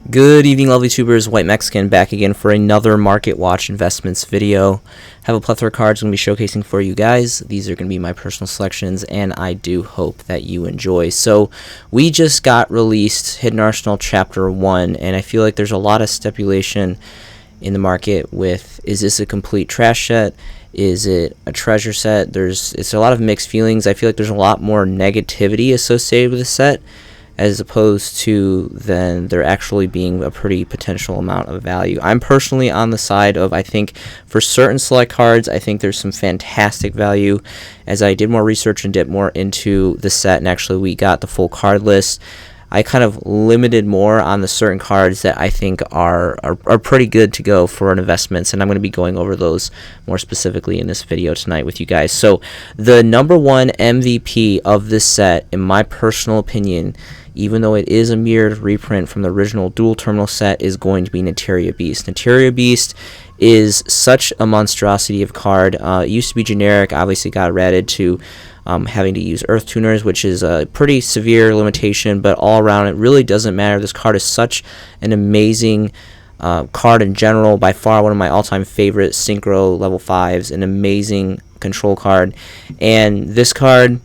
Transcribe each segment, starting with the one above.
Good evening, lovely tubers. White Mexican back again for another Market Watch Investments video. Have a plethora of cards I'm going to be showcasing for you guys. These are going to be my personal selections, and I do hope that you enjoy. So we just got released Hidden Arsenal Chapter 1, and I feel like there's a lot of speculation in the market with, is this a complete trash set? Is it a treasure set? It's a lot of mixed feelings. I feel like there's a lot more negativity associated with the set, as opposed to then there actually being a pretty potential amount of value. I'm personally on the side of, I think for certain select cards, I think there's some fantastic value. As I did more research and dipped more into the set, and actually we got the full card list, I kind of limited more on the certain cards that I think are pretty good to go for investments, and I'm going to be going over those more specifically in this video tonight with you guys. So the number one MVP of this set, in my personal opinion, even though it is a mirrored reprint from the original dual terminal set, is going to be Neteria Beast. Neteria Beast is such a monstrosity of card. It used to be generic, obviously got added to having to use Earth Tuners, which is a pretty severe limitation, but all around it really doesn't matter. This card is such an amazing card in general, by far one of my all-time favorite synchro level 5s, an amazing control card. And this card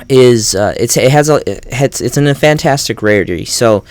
is it's in a fantastic rarity. So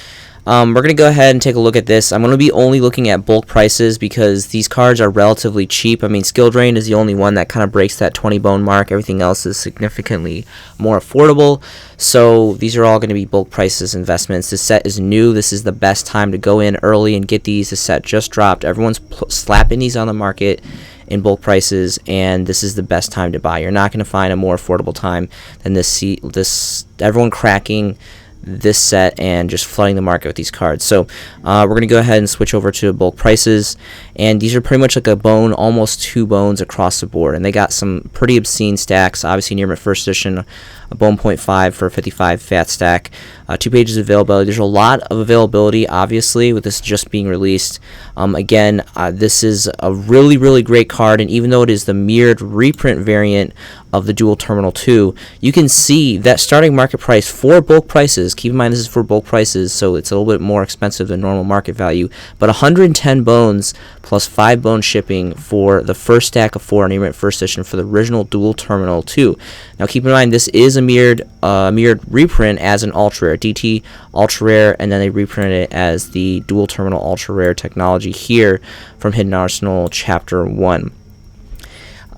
we're going to go ahead and take a look at this. I'm going to be only looking at bulk prices because these cards are relatively cheap. I mean, Skill Drain is the only one that kind of breaks that 20 bone mark. Everything else is significantly more affordable. So these are all going to be bulk prices investments. This set is new. This is the best time to go in early and get these. The set just dropped. Everyone's slapping these on the market in bulk prices, and this is the best time to buy. You're not going to find a more affordable time than this everyone cracking this set and just flooding the market with these cards. So we're going to go ahead and switch over to bulk prices, and these are pretty much like a bone, almost 2 bones across the board, and they got some pretty obscene stacks. Obviously near my first edition, a bone 0.5 for a 55 fat stack, 2 pages of availability. There's a lot of availability, obviously, with this just being released. Again, this is a really great card, and even though it is the mirrored reprint variant of the dual terminal 2, you can see that starting market price for bulk prices, keep in mind this is for bulk prices, so it's a little bit more expensive than normal market value, but 110 bones plus 5 bone shipping for the first stack of 4 in first edition for the original dual terminal 2. Now keep in mind this is a mirrored reprint as an ultra rare, DT ultra rare, and then they reprinted it as the dual terminal ultra rare technology here from Hidden Arsenal Chapter 1.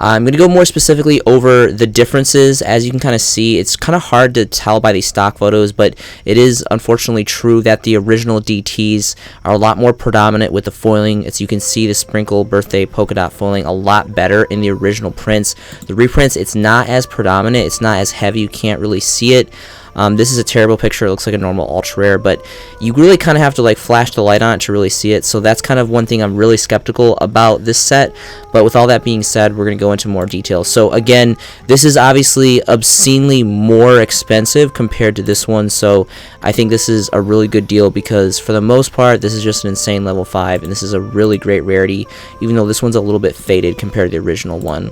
I'm going to go more specifically over the differences. As you can kind of see, it's kind of hard to tell by these stock photos, but it is unfortunately true that the original DTs are a lot more predominant with the foiling. As you can see, the sprinkle birthday polka dot foiling a lot better in the original prints. The reprints, it's not as predominant, it's not as heavy, you can't really see it. This is a terrible picture. It looks like a normal ultra rare, but you really kind of have to like flash the light on it to really see it. So that's kind of one thing I'm really skeptical about this set. But with all that being said, we're going to go into more details. So again, this is obviously obscenely more expensive compared to this one. So I think this is a really good deal because for the most part, this is just an insane level 5, and this is a really great rarity, even though this one's a little bit faded compared to the original one.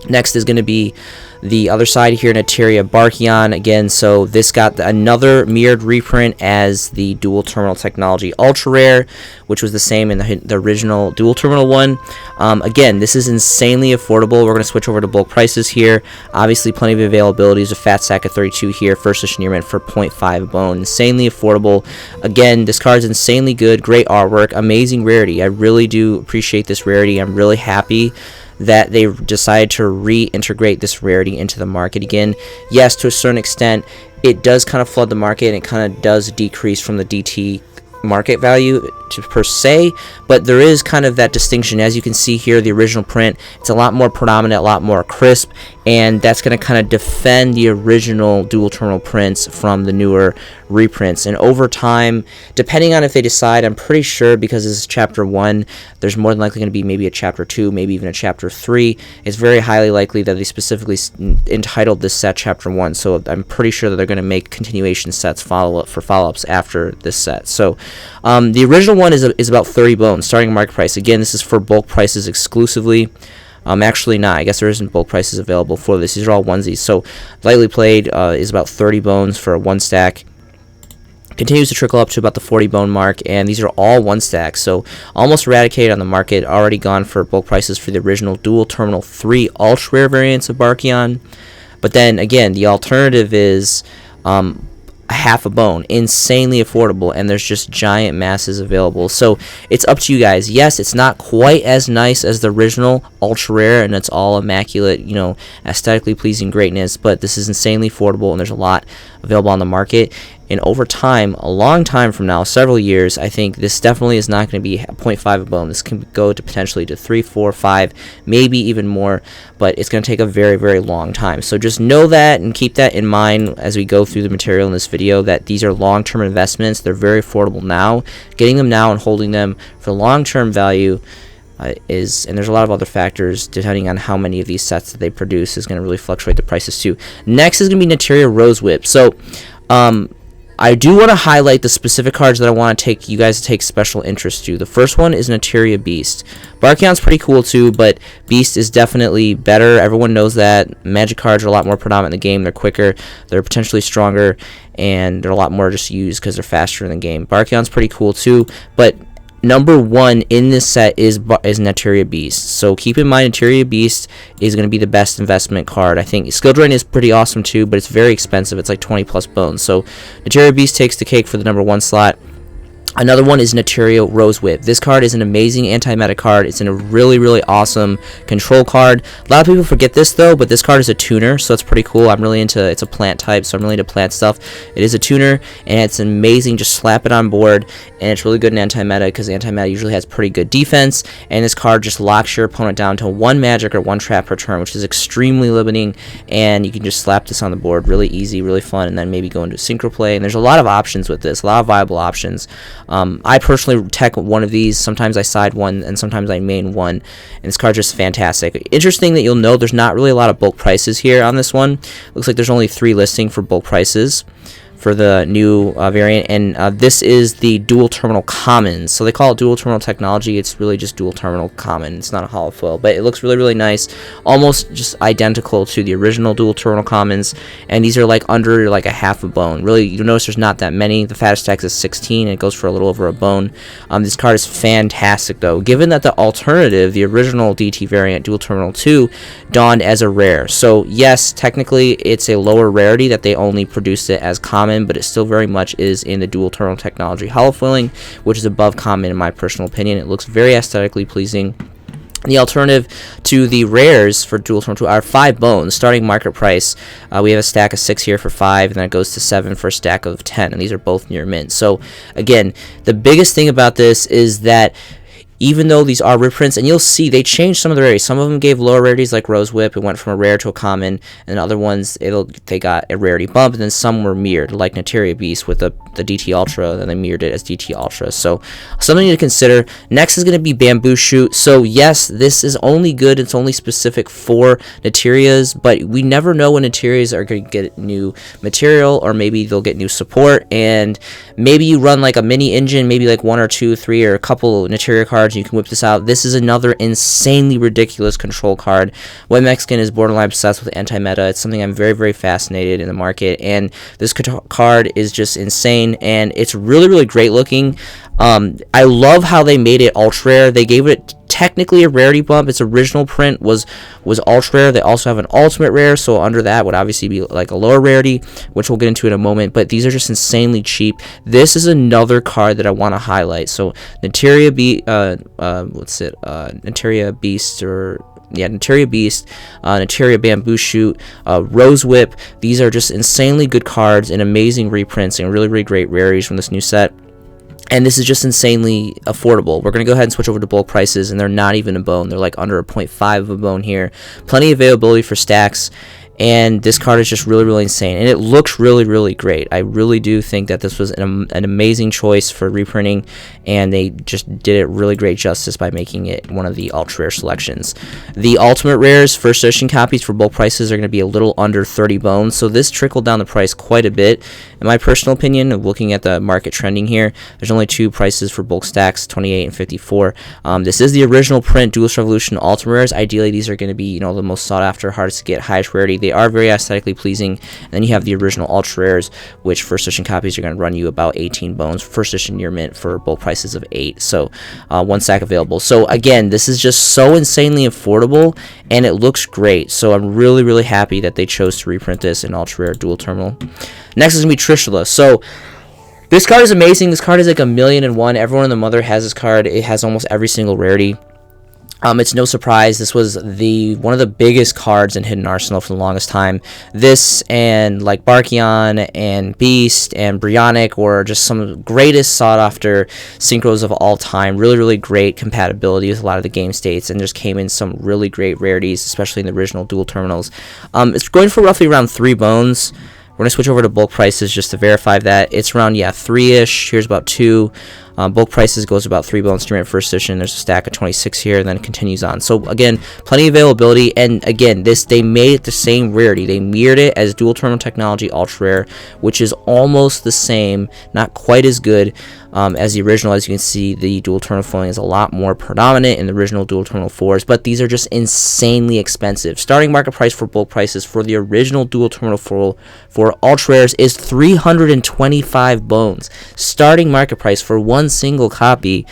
Next is going to be the other side here, Neteria Barkion. Again, so this got another mirrored reprint as the dual terminal technology ultra rare, which was the same in the original dual terminal one. Again, this is insanely affordable. We're going to switch over to bulk prices here. Obviously, plenty of availability. There's a fat stack of 32 here, first edition year for 0.5 bone. Insanely affordable. Again, this card's insanely good. Great artwork. Amazing rarity. I really do appreciate this rarity. I'm really happy that they decided to reintegrate this rarity into the market again. Yes, to a certain extent, it does kind of flood the market, and it kind of does decrease from the DT market value per se, but there is kind of that distinction. As you can see here, the original print, it's a lot more predominant, a lot more crisp, and that's going to kind of defend the original dual terminal prints from the newer reprints. And over time, depending on if they decide, I'm pretty sure because this is chapter 1, there's more than likely going to be maybe a chapter 2, maybe even a chapter 3. It's very highly likely that they specifically entitled this set chapter 1, so I'm pretty sure that they're going to make continuation sets follow-ups after this set. So the original one is about 30 bones starting market price. Again, this is for bulk prices exclusively. Actually not. I guess there isn't bulk prices available for this. These are all onesies. So lightly played is about 30 bones for a 1 stack. continues to trickle up to about the 40 bone mark, and these are all one stack, so almost eradicated on the market, already gone for bulk prices for the original dual terminal 3 ultra rare variants of Barkion. But then again, the alternative is half a bone, insanely affordable, and there's just giant masses available. So it's up to you guys. Yes, it's not quite as nice as the original ultra rare, and it's all immaculate, you know, aesthetically pleasing greatness, but this is insanely affordable, and there's a lot available on the market. And over time, a long time from now, several years, I think this definitely is not going to be 0.5 a bone. This can go to potentially to 3, 4, 5, maybe even more, but it's going to take a very, very long time. So just know that and keep that in mind as we go through the material in this video, that these are long-term investments. They're very affordable now. Getting them now and holding them for long-term value and there's a lot of other factors depending on how many of these sets that they produce is going to really fluctuate the prices too. Next is going to be Nateria Rose Whip. So I do want to highlight the specific cards that I want to take you guys to take special interest to. The first one is Nateria Beast. Barkion's pretty cool too, but Beast is definitely better. Everyone knows that. Magic cards are a lot more predominant in the game. They're quicker, they're potentially stronger, and they're a lot more just used because they're faster in the game. Barkion's pretty cool too, but number one in this set is Nateria Beast. So keep in mind, Nateria Beast is going to be the best investment card. I think Skill Drain is pretty awesome too, but it's very expensive. It's like 20 plus bones. So Nateria Beast takes the cake for the number one slot. Another one is Nateria Rose Whip. This card is an amazing anti-meta card. It's in a really, really awesome control card. A lot of people forget this though, but this card is a tuner, so it's pretty cool. I'm really into, it's a plant type, so I'm really into plant stuff. It is a tuner, and it's amazing. Just slap it on board, and it's really good in anti-meta because anti-meta usually has pretty good defense, and this card just locks your opponent down to 1 magic or 1 trap per turn, which is extremely limiting, and you can just slap this on the board really easy, really fun, and then maybe go into synchro play, and there's a lot of options with this, a lot of viable options. I personally tech one of these. Sometimes I side one, and sometimes I main one, and this card's just fantastic. Interesting that you'll know there's not really a lot of bulk prices here on this one. Looks like there's only 3 listing for bulk prices for the new variant, and this is the dual terminal common. So they call it dual terminal technology. It's really just dual terminal common. It's not a hollow foil, but it looks really, really nice, almost just identical to the original dual terminal commons, and these are like under like a half a bone. Really, you'll notice there's not that many. The fattest stack is 16, and it goes for a little over a bone. This card is fantastic though, given that the alternative, the original DT variant dual terminal 2, dawned as a rare. So yes, technically it's a lower rarity that they only produced it as common, but it still very much is in the dual terminal technology hollow foiling, which is above common in my personal opinion. It looks very aesthetically pleasing. The alternative to the rares for dual terminal 2 are 5 bones. Starting market price, we have a stack of 6 here for 5, and then it goes to 7 for a stack of 10, and these are both near mint. So again, the biggest thing about this is that even though these are reprints, and you'll see they changed some of the rarities. Some of them gave lower rarities like Rose Whip. It went from a rare to a common, and other ones they got a rarity bump, and then some were mirrored like Nateria Beast with the DT Ultra, and they mirrored it as DT Ultra. So something to consider. Next is going to be Bamboo Shoot. So yes, this is only good. It's only specific for Naterias, but we never know when Naterias are going to get new material, or maybe they'll get new support, and maybe you run like a mini engine, maybe like 1 or 2, 3, or a couple Nateria cards. You can whip this out. This is another insanely ridiculous control card. White Mexican is borderline obsessed with anti-meta. It's something I'm very, very fascinated in the market, and this card is just insane, and it's really, really great looking. I love how they made it ultra rare. They gave it technically a rarity bump. Its original print was ultra rare. They also have an ultimate rare, so under that would obviously be like a lower rarity, which we'll get into in a moment, but these are just insanely cheap. This is another card that I want to highlight. So Nateria Nateria Beast, or yeah, Nateria Beast, Nateria Bamboo Shoot, Rose Whip. These are just insanely good cards and amazing reprints and really, really great rarities from this new set. And this is just insanely affordable. We're going to go ahead and switch over to bulk prices, and they're not even a bone. They're like under a 0.5 of a bone here. Plenty of availability for stacks, and this card is just really, really insane. And it looks really, really great. I really do think that this was an amazing choice for reprinting, and they just did it really great justice by making it one of the ultra rare selections. The ultimate rares, first edition copies for bulk prices, are going to be a little under 30 bones, so this trickled down the price quite a bit. In my personal opinion, of looking at the market trending here, there's only 2 prices for bulk stacks, 28 and 54. This is the original print Duelist Revolution ultimate rares. Ideally, these are going to be, the most sought after, hardest to get, highest rarity. They are very aesthetically pleasing. And then you have the original ultra rares, which first edition copies are going to run you about 18 bones. First edition near mint for bulk prices of 8. So 1 stack available. So again, this is just so insanely affordable, and it looks great. So I'm really, really happy that they chose to reprint this in ultra rare dual terminal. Next is going to be Trishula. So this card is amazing. This card is like 1,000,001. Everyone in the Mother has this card. It has almost every single rarity. It's no surprise. This was one of the biggest cards in Hidden Arsenal for the longest time. This and like Barkion and Beast and Brionic were just some of the greatest sought-after synchros of all time. Really, really great compatibility with a lot of the game states, and just came in some really great rarities, especially in the original dual terminals. It's going for roughly around 3 bones. We're going to switch over to bulk prices just to verify that. It's around, 3-ish. Here's about 2. Bulk prices goes about 3 bones to first edition. There's a stack of 26 here, and then it continues on. So again, plenty of availability. And again, they made it the same rarity. They mirrored it as dual terminal technology ultra rare, which is almost the same, not quite as good as the original. As you can see, the dual terminal foiling is a lot more predominant in the original dual terminal 4s, but these are just insanely expensive. Starting market price for bulk prices for the original dual terminal foil for ultra rares is 325 bones. Starting market price for one single copy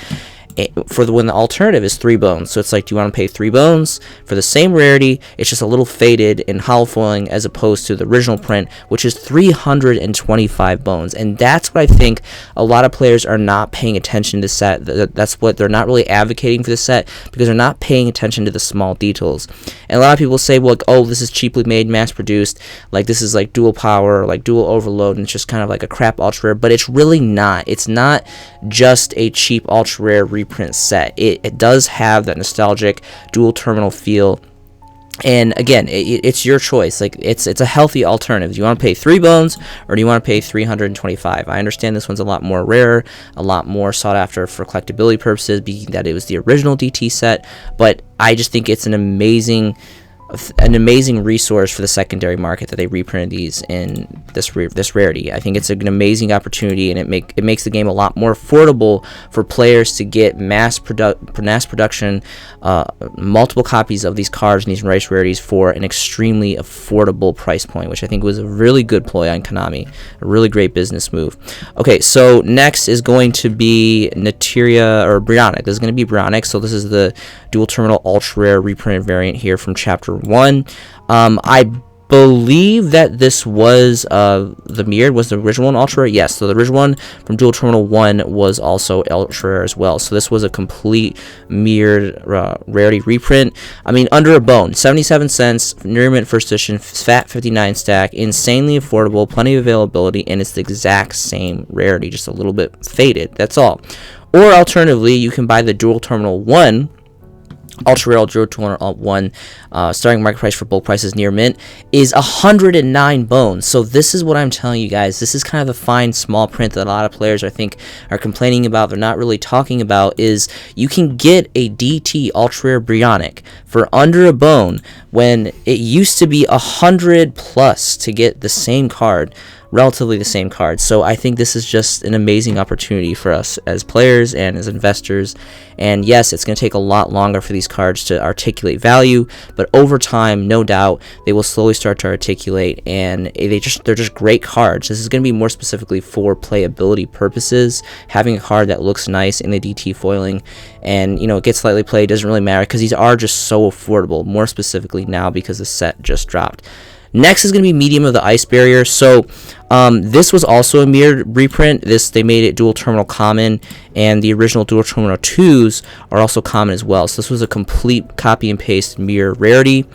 when the alternative is 3 bones. So it's like, do you want to pay 3 bones for the same rarity? It's just a little faded in hollow foiling as opposed to the original print, which is 325 bones. And that's what I think a lot of players are not paying attention to the set. That's what they're not really advocating for the set, because they're not paying attention to the small details. And a lot of people say, well, like, oh, this is cheaply made, mass produced, like this is like dual power, like dual overload, and it's just kind of like a crap ultra rare. But it's really not. It's not just a cheap ultra rare reprint set. It does have that nostalgic dual terminal feel, and again, it's your choice. Like it's a healthy alternative. Do you want to pay 3 bones, or do you want to pay 325? I understand this one's a lot more rare, a lot more sought after for collectability purposes, being that it was the original DT set, but I just think it's an amazing resource for the secondary market that they reprinted these in this rarity. I think it's an amazing opportunity, and it makes the game a lot more affordable for players to get mass production, multiple copies of these cards and these race rarities for an extremely affordable price point, which I think was a really good ploy on Konami, a really great business move. Okay, so next is going to be Nateria or Brionic. This is going to be Brionic. So this is the dual terminal ultra rare reprinted variant here from Chapter 1. I believe that this was the mirrored was the original one ultra rare. Yes, so the original one from dual terminal 1 was also ultra rare as well. So this was a complete mirrored rarity reprint. I mean, under a bone, 77 cents, near mint first edition, fat 59 stack, insanely affordable, plenty of availability, and it's the exact same rarity, just a little bit faded. That's all. Or alternatively, you can buy the dual terminal 1 ultra rare dual terminal 1, starting market price for bulk prices near mint is 109 bones. So this is what I'm telling you guys. This is kind of the fine small print that a lot of players I think are complaining about. They're not really talking about is you can get a DT ultra rare Brionic for under a bone when it used to be 100 plus to get the same card. Relatively the same card. So I think this is just an amazing opportunity for us as players and as investors. And yes, it's going to take a lot longer for these cards to articulate value, but over time, no doubt, they will slowly start to articulate, and they're just great cards. This is going to be more specifically for playability purposes. Having a card that looks nice in the DT foiling and, you know, it gets slightly played doesn't really matter, because these are just so affordable, more specifically now because the set just dropped. Next is going to be Medium of the Ice Barrier. So this was also a mirrored reprint. They made it dual terminal common, and the original dual terminal 2s are also common as well. So this was a complete copy and paste mirror rarity.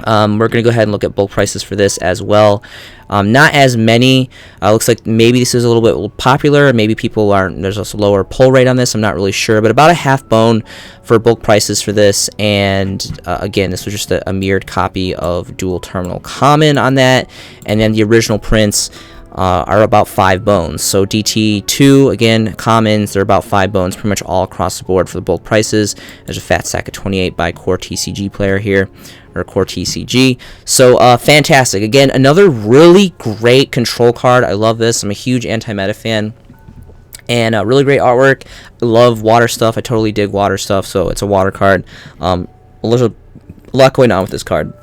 We're going to go ahead and look at bulk prices for this as well. Not as many. Looks like maybe this is a little bit popular. Maybe people aren't. There's a lower pull rate on this. I'm not really sure, but about a half bone for bulk prices for this. And again, this was just a mirrored copy of dual terminal common on that. And then the original prints are about 5 bones. So DT2, again, commons, they're about 5 bones pretty much all across the board for the bulk prices. There's a fat stack of 28 by Core TCG player here, or Core TCG. So fantastic. Again, another really great control card. I love this. I'm a huge anti-meta fan. And really great artwork. I love water stuff. I totally dig water stuff, so it's a water card. There's a lot going on with this card.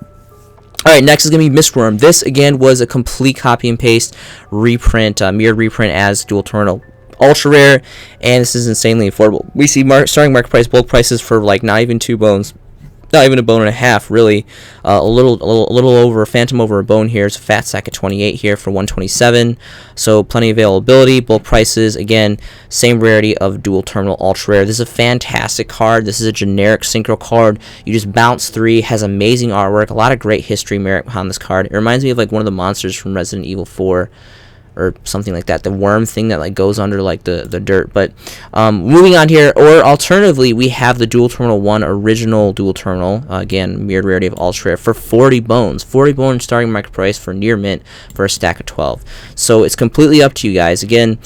Alright, next is going to be Mistworm. This, again, was a complete copy and paste reprint, mirrored reprint as dual terminal ultra rare, and this is insanely affordable. We see starting market price, bulk prices for like not even 2 bones, not even a bone and a half, really. A little over, phantom over a bone here. It's a fat sack at 28 here for 127. So plenty of availability. Bulk prices, again, same rarity of dual terminal ultra rare. This is a fantastic card. This is a generic synchro card. You just bounce 3, has amazing artwork, a lot of great history merit behind this card. It reminds me of like one of the monsters from Resident Evil 4. Or something like that, the worm thing that like goes under like the dirt. But moving on here, or alternatively, we have the dual terminal 1 original dual terminal, again mirrored rarity of ultra rare, for 40 bones starting market price for near mint for a stack of 12. So it's completely up to you guys. Again,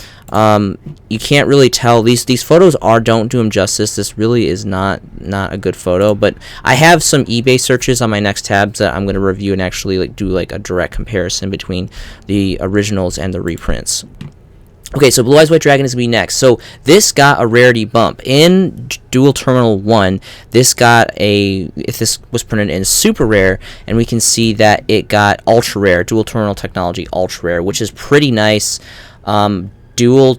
you can't really tell, these photos don't do them justice. This really is not a good photo, but I have some eBay searches on my next tabs that I'm going to review and actually like do like a direct comparison between the originals and the reprints. Okay, so Blue Eyes White Dragon is going to be next. So this got a rarity bump. In Dual Terminal 1, this got if this was printed in super rare, and we can see that it got ultra rare, Dual Terminal Technology ultra rare, which is pretty nice. In dual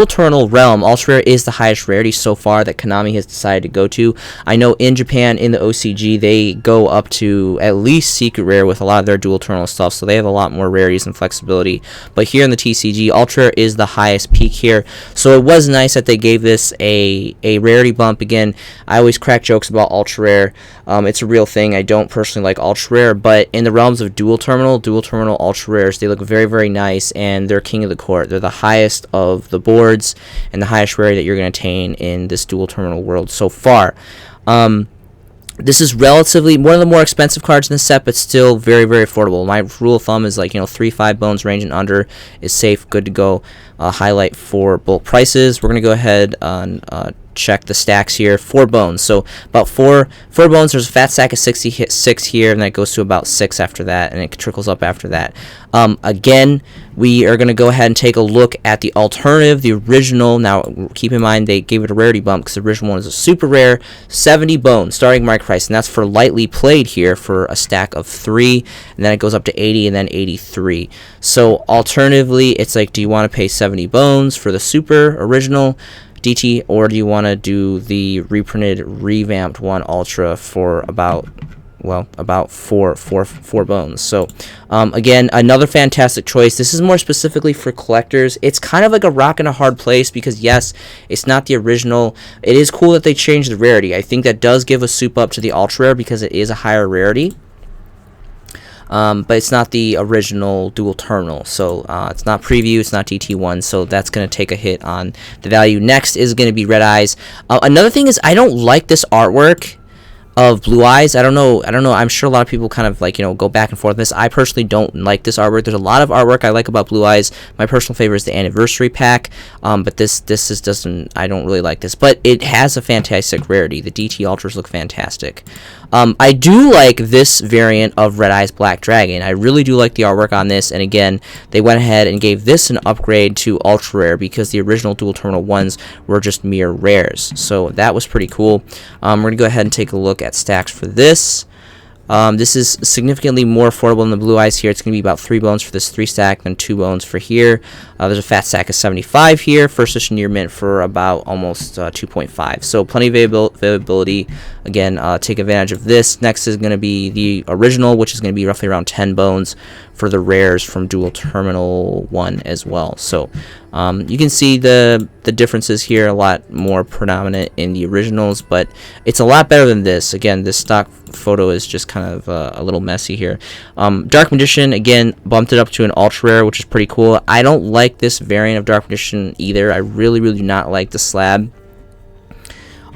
terminal realm, ultra rare is the highest rarity so far that Konami has decided to go to. I know in Japan, in the OCG, they go up to at least secret rare with a lot of their dual terminal stuff, so they have a lot more rarities and flexibility. But here in the TCG, ultra rare is the highest peak here, so it was nice that they gave this a rarity bump. Again, I always crack jokes about ultra rare. It's a real thing. I don't personally like ultra rare, but in the realms of dual terminal ultra rares, they look very, very nice, and they're king of the court. They're the highest of the boards and the highest rarity that you're going to attain in this dual terminal world so far. This is relatively one of the more expensive cards in the set, but still very, very affordable. My rule of thumb is like 3-5 bones range and under is safe, good to go. Highlight for bulk prices. We're going to go ahead and check the stacks here. 4 bones, so about 4 bones. There's a fat stack of 66 here, and that goes to about 6 after that, and it trickles up after that. Again, we are going to go ahead and take a look at the alternative, the original. Now keep in mind they gave it a rarity bump because the original one is a super rare. 70 bones starting market price, and that's for lightly played here for a stack of 3, and then it goes up to 80 and then 83. So alternatively, it's like, do you want to pay 70 bones for the super original DT, or do you want to do the reprinted revamped one ultra for about 4 bones? So again, another fantastic choice. This is more specifically for collectors. It's kind of like a rock and a hard place because yes, it's not the original. It is cool that they changed the rarity. I think that does give a soup up to the ultra rare because it is a higher rarity. But it's not the original dual terminal, so it's not preview, it's not DT1, so that's going to take a hit on the value. Next is going to be Red Eyes. Another thing is I don't like this artwork of Blue Eyes. I don't know. I'm sure a lot of people kind of like, go back and forth on this. I personally don't like this artwork. There's a lot of artwork I like about Blue Eyes. My personal favorite is the anniversary pack, but this doesn't. I don't really like this, but it has a fantastic rarity. The DT Ultras look fantastic. I do like this variant of Red Eyes Black Dragon. I really do like the artwork on this, and again, they went ahead and gave this an upgrade to ultra rare because the original dual terminal ones were just mere rares. So that was pretty cool. We're gonna go ahead and take a look at stacks for this. This is significantly more affordable than the Blue Eyes here. It's going to be about 3 bones for this 3 stack, then 2 bones for here. There's a fat stack of 75 here. First edition near mint for about almost 2.5. So plenty of availability. Again, take advantage of this. Next is going to be the original, which is going to be roughly around 10 bones for the rares from Dual Terminal 1 as well. So you can see the differences here, a lot more predominant in the originals, but it's a lot better than this. Again, this stock photo is just kind of a little messy here. Dark Magician, again, bumped it up to an ultra rare, which is pretty cool. I don't like this variant of Dark Magician either. I really do not like the slab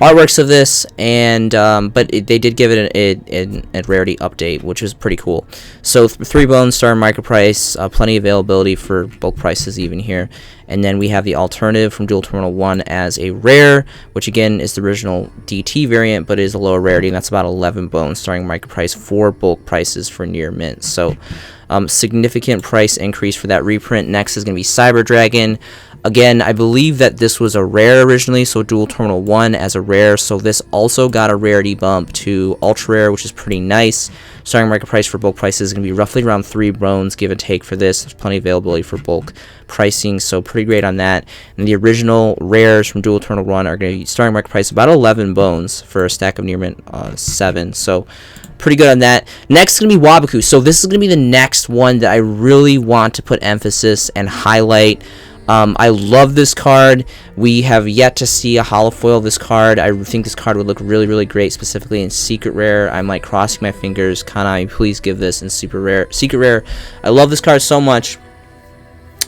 artworks of this, and but they did give it a rarity update, which is pretty cool. So 3 bones, starting market price, plenty of availability for bulk prices even here. And then we have the alternative from Dual Terminal 1 as a rare, which again is the original DT variant, but is a lower rarity, and that's about 11 bones, starting market price for bulk prices for near mint. So significant price increase for that reprint. Next is going to be Cyber Dragon. Again, I believe that this was a rare originally, so dual terminal 1 as a rare, so this also got a rarity bump to ultra rare, which is pretty nice. Starting market price for bulk prices is going to be roughly around 3 bones, give and take for this. There's plenty of availability for bulk pricing, so pretty great on that. And the original rares from dual terminal 1 are going to be starting market price about 11 bones for a stack of near mint 7, so pretty good on that. Next is going to be Waboku. So this is going to be the next one that I really want to put emphasis and highlight. I love this card. We have yet to see a holo foil of this card. I think this card would look really, really great, specifically in secret rare. I'm like crossing my fingers. Kanai, please give this in secret rare. I love this card so much.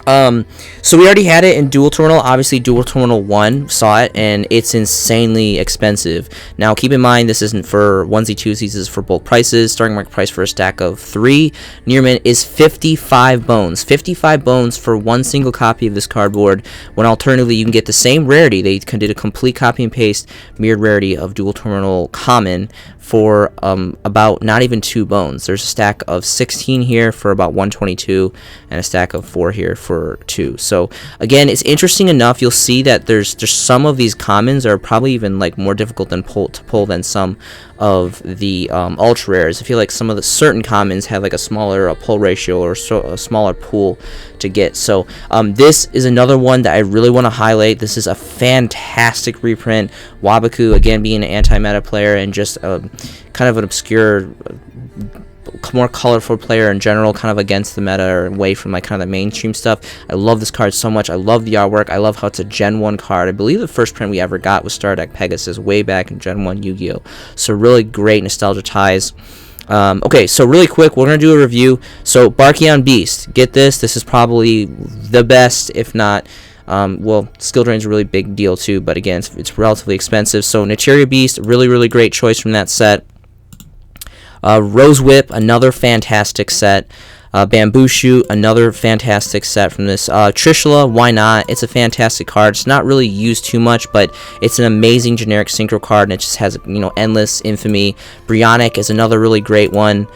So we already had it in dual terminal. Obviously dual terminal 1 saw it, and it's insanely expensive. Now keep in mind, this isn't for onesie twosies, this is for bulk prices. Starting market price for a stack of 3 near mint is 55 bones. 55 bones for one single copy of this cardboard, when alternatively you can get the same rarity. They did a complete copy and paste mirrored rarity of dual terminal common for about not even 2 bones. There's a stack of 16 here for about 122, and a stack of 4 here for 2. So again, it's interesting enough. You'll see that there's just some of these commons are probably even like more difficult to pull than some of the ultra rares. I feel like some of the certain commons have like a smaller pull ratio, or a smaller pool to get. So this is another one that I really want to highlight. This is a fantastic reprint. Waboku, again, being an anti-meta player and just kind of an obscure, more colorful player in general, kind of against the meta or away from like kind of the mainstream stuff. I love this card so much. I love the artwork. I love how it's a Gen 1 card. I believe the first print we ever got was Star Deck Pegasus way back in Gen 1 Yu-Gi-Oh! So really great nostalgia ties. Okay, so really quick, we're going to do a review. So Barkion Beast, get this. This is probably the best, if not... well, skill drain's a really big deal too, but again, it's relatively expensive. So Nichiria Beast, really, really great choice from that set. Rose Whip, another fantastic set. Bamboo Shoot, another fantastic set from this. Trishula, why not? It's a fantastic card. It's not really used too much, but it's an amazing generic synchro card, and it just has, you know, endless infamy. Brionic is another really great one.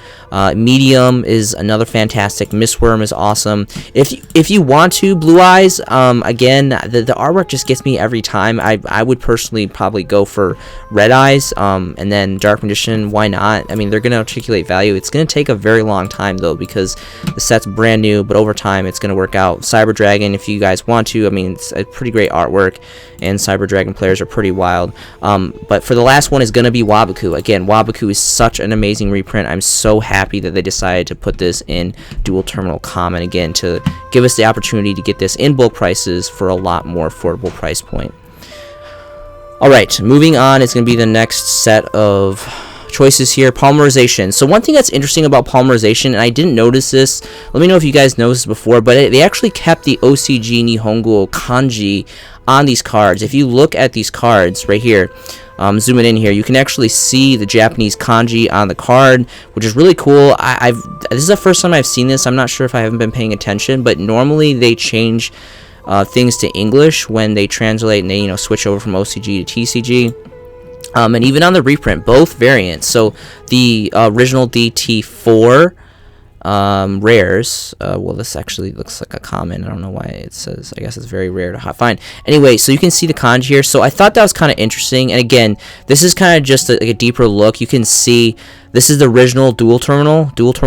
Medium is another fantastic. Mistworm is awesome. If you want to, Blue Eyes, again, the artwork just gets me every time. I would personally probably go for Red Eyes, and then Dark Magician, why not? I mean, they're going to articulate value. It's going to take a very long time, though, because the set's brand new, but over time it's going to work out. Cyber Dragon, if you guys want to, I mean, it's a pretty great artwork, and Cyber Dragon players are pretty wild. But for the last one is going to be Waboku. Again, Waboku is such an amazing reprint. I'm so happy that they decided to put this in dual terminal common again, to give us the opportunity to get this in bulk prices for a lot more affordable price point. Alright, moving on, it's going to be the next set of choices here. Polymerization. So one thing that's interesting about polymerization, and I didn't notice this, let me know if you guys noticed this before, but they actually kept the OCG Nihongo kanji on these cards. If you look at these cards right here, zoom it in here, you can actually see the Japanese kanji on the card, which is really cool. This is the first time I've seen this. I'm not sure if I haven't been paying attention, but normally they change things to English when they translate, and they, you know, switch over from OCG to TCG. And even on the reprint, both variants. So the original DT4 rares, well, this actually looks like a common. I don't know why it says, I guess it's very rare to find. Anyway, so you can see the kanji here. So I thought that was kind of interesting. And again, this is kind of just like a deeper look. You can see this is the original dual terminal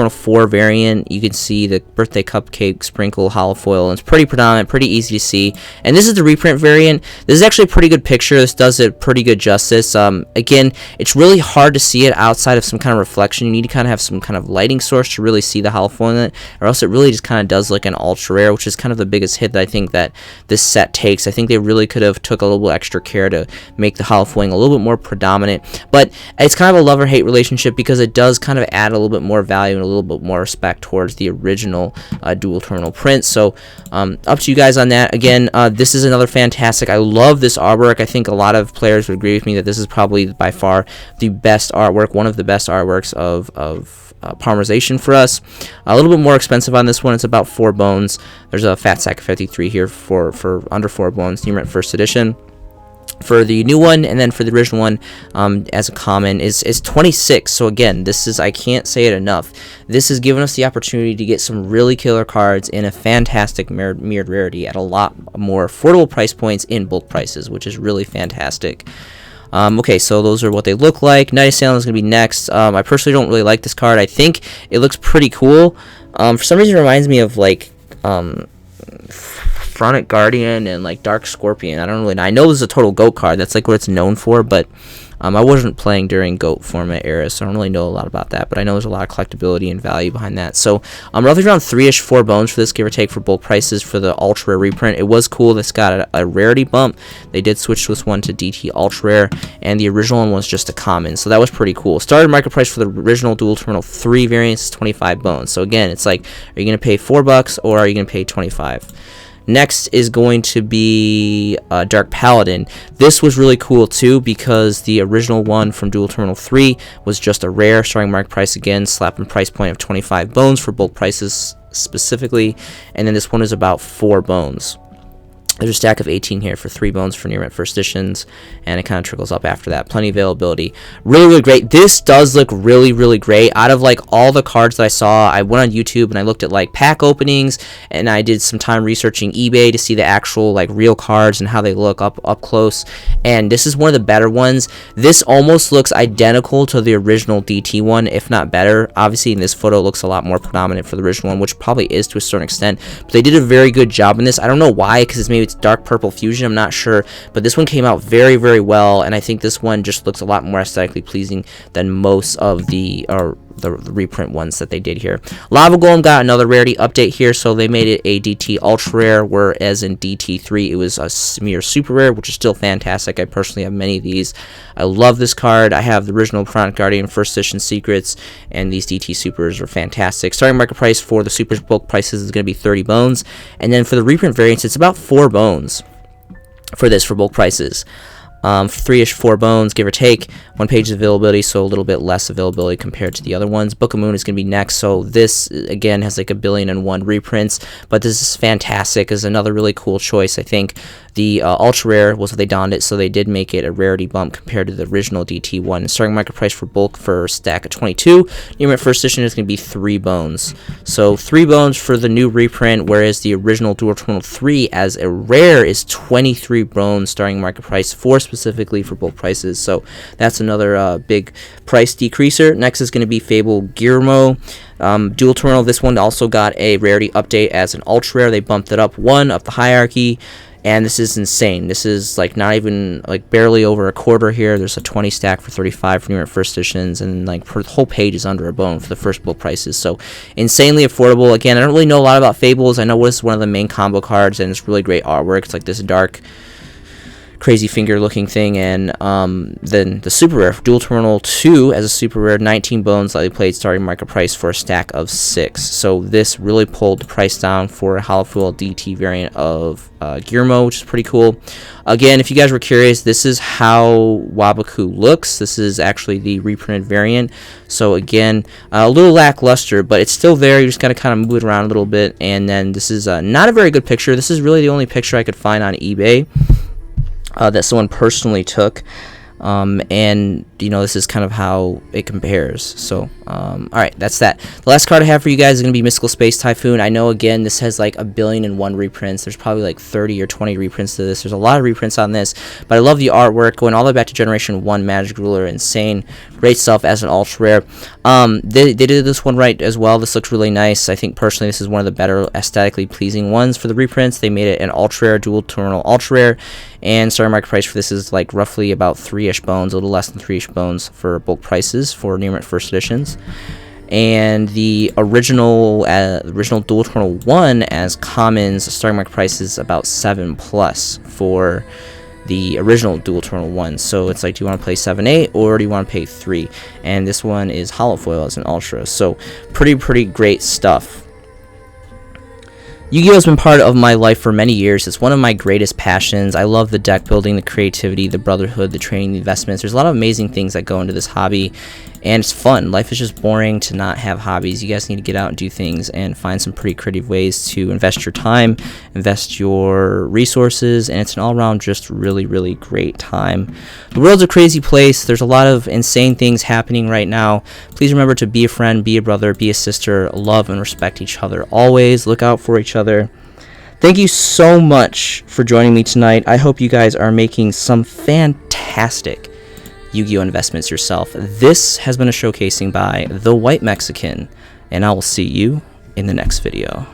4 variant. You can see the birthday cupcake sprinkle holo foil, and it's pretty predominant, pretty easy to see. And this is the reprint variant. This is actually a pretty good picture. This does it pretty good justice. Again, it's really hard to see it outside of some kind of reflection. You need to kind of have some kind of lighting source to really see the holo foil in it, or else it really just kind of does look an ultra rare, which is kind of the biggest hit that I think that this set takes. I think they really could have took a little extra care to make the holo foiling a little bit more predominant, but it's kind of a love-or-hate relationship, because it does kind of add a little bit more value and a little bit more respect towards the original dual terminal print. So up to you guys on that. Again, this is another fantastic. I love this artwork. I think a lot of players would agree with me that this is probably by far the best artwork, one of the best artworks of polymerization for us. A little bit more expensive on this one. It's about 4 bones. There's a fat sack of 53 here for under 4 bones. New Mint first edition. for the new one, and then for the original one as a common is 26. So again, this is, I can't say it enough, this has given us the opportunity to get some really killer cards in a fantastic mirrored rarity at a lot more affordable price points in bulk prices, which is really fantastic. Okay, so those are what they look like. Night Assailant is going to be next. I personally don't really like this card. I think it looks pretty cool. For some reason it reminds me of like Chronic Guardian and like Dark Scorpion. I don't really know. I know this is a total GOAT card. That's like what it's known for, but I wasn't playing during GOAT format era, so I don't really know a lot about that, but I know there's a lot of collectability and value behind that. So roughly around 3-ish, 4 bones for this, give or take, for bulk prices for the ultra rare reprint. It was cool. This got a rarity bump. They did switch this one to DT ultra rare, and the original one was just a common, so that was pretty cool. Started market price for the original dual terminal 3 variants is 25 bones. So again, it's like, are you going to pay $4 or are you going to pay 25? Next is going to be Dark Paladin. This was really cool too because the original one from Dual Terminal 3 was just a rare, starting market price again, slapping price point of 25 bones for bulk prices specifically, and then this one is about 4 bones. There's a stack of 18 here for 3 bones for near mint first editions, and it kind of trickles up after that. Plenty of availability. Really, really great. This does look really, really great. Out of like all the cards that I saw, I went on YouTube and I looked at like pack openings, and I did some time researching eBay to see the actual like real cards and how they look up close. And this is one of the better ones. This almost looks identical to the original DT one, if not better. Obviously, in this photo, it looks a lot more predominant for the original one, which probably is to a certain extent. But they did a very good job in this. I don't know why, because maybe it's dark purple fusion, I'm not sure, but this one came out very, very well, and I think this one just looks a lot more aesthetically pleasing than most of the reprint ones that they did here. Lava Golem got another rarity update here, so they made it a DT ultra rare, whereas in DT3 it was a mere super rare, which is still fantastic. I personally have many of these. I love this card. I have the original Chronic Guardian first edition secrets, and these DT supers are fantastic. Starting market price for the supers bulk prices is going to be 30 bones, and then for the reprint variants it's about 4 bones for this for bulk prices. 3-ish, 4 bones, give or take. 1 page availability, so a little bit less availability compared to the other ones. Book of Moon is going to be next, so this, again, has like 1,000,000,001 reprints, but this is fantastic. Is another really cool choice, I think. The ultra rare was what they donned it, so they did make it a rarity bump compared to the original DT1. Starting market price for bulk for stack of 22. Near mint first edition is going to be 3 bones. So 3 bones for the new reprint, whereas the original Dual Terminal 3 as a rare is 23 bones starting market price for specifically for bulk prices. So that's another big price decreaser. Next is going to be Fable Guillermo. Dual Terminal, this one also got a rarity update as an ultra rare. They bumped it up 1 up the hierarchy. And this is insane. This is like not even like barely over a quarter here. There's a 20 stack for 35 for newer first editions, and like the whole page is under a bone for the first bulk prices. So insanely affordable. Again, I don't really know a lot about Fables. I know this is one of the main combo cards, and it's really great artwork. It's like this dark, crazy finger looking thing. And then the super rare Dual Terminal 2 as a super rare, 19 bones, lightly played, starting market price for a stack of 6. So this really pulled the price down for a hollow foil DT variant of Guillermo, which is pretty cool. Again, if you guys were curious, this is how Wabaku looks. This is actually the reprinted variant. So again, a little lackluster, but it's still there. You just gotta kind of move it around a little bit. And then this is not a very good picture. This is really the only picture I could find on eBay that someone personally took, and you know, this is kind of how it compares. So alright, that's that. The last card I have for you guys is going to be Mystical Space Typhoon. I know, again, this has like 1,000,000,001 reprints. There's probably like 30 or 20 reprints to this. There's a lot of reprints on this, but I love the artwork going all the way back to Generation 1 Magic Ruler. Insane, great stuff as an ultra rare. They did this one right as well. This looks really nice. I think personally this is one of the better aesthetically pleasing ones for the reprints. They made it an ultra rare, Dual Terminal ultra rare, and starting market price for this is like roughly about 3-ish bones, a little less than 3-ish bones for bulk prices for near mint first editions. And the original Dual Terminal 1 as commons, starting market price is about 7+ for the original Dual Terminal 1. So it's like, do you want to play 7/8 or do you want to pay 3? And this one is hollow foil as an ultra. So pretty great stuff. Yu-Gi-Oh! Has been part of my life for many years. It's one of my greatest passions. I love the deck building, the creativity, the brotherhood, the training, the investments. There's a lot of amazing things that go into this hobby. and it's fun. Life is just boring to not have hobbies. You guys need to get out and do things and find some pretty creative ways to invest your time, invest your resources, and it's an all-around just really, really great time. The world's a crazy place. There's a lot of insane things happening right now. Please remember to be a friend, be a brother, be a sister, love and respect each other always. Look out for each other. Thank you so much for joining me tonight. I hope you guys are making some fantastic Yu-Gi-Oh! Investments yourself. This has been a showcasing by The White Mexican, and I will see you in the next video.